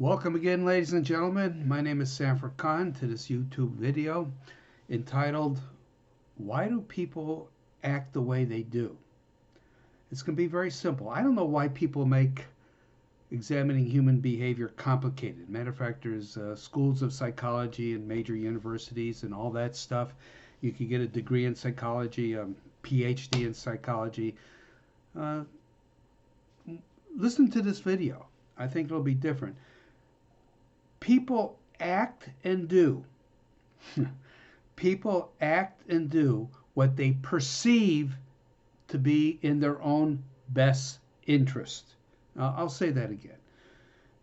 Welcome again, ladies and gentlemen. My name is Sanford Khan to this YouTube video entitled, Why Do People Act the Way They Do? It's going to be very simple. I don't know why people make examining human behavior complicated. Matter of fact, there's schools of psychology in major universities and all that stuff. You can get a degree in psychology, a PhD in psychology. Uh, Listen to this video. I think it'll be different. People act and do. People act and do what they perceive to be in their own best interest. I'll say that again.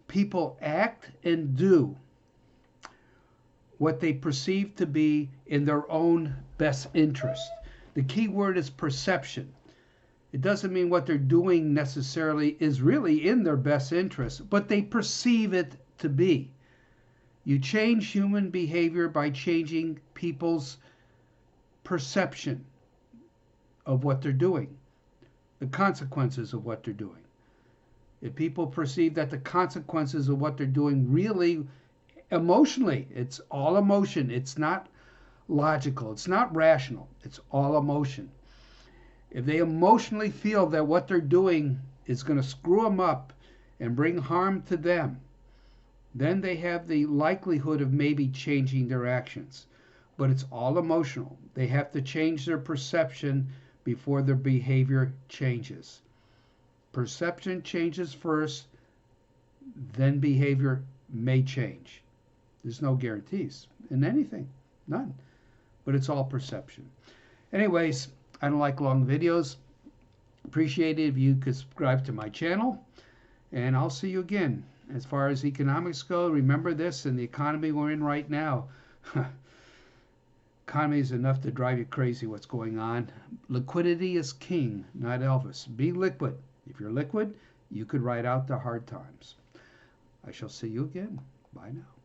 People act and do what they perceive to be in their own best interest. The key word is perception. It doesn't mean what they're doing necessarily is really in their best interest, but they perceive it to be. You change human behavior by changing people's perception of what they're doing, the consequences of what they're doing. If people perceive that the consequences of what they're doing really emotionally, it's all emotion, it's not logical, it's not rational, it's all emotion. If they emotionally feel that what they're doing is going to screw them up and bring harm to them, then they have the likelihood of maybe changing their actions. But it's all emotional. They have to change their perception before their behavior changes. Perception changes first, then behavior may change. There's no guarantees in anything, none. But it's all perception. Anyways, I don't like long videos. Appreciate it if you could subscribe to my channel. And I'll see you again. As far as economics go, remember this, in the economy we're in right now, economy is enough to drive you crazy what's going on. Liquidity is king, not Elvis. Be liquid. If you're liquid, you could ride out the hard times. I shall see you again. Bye now.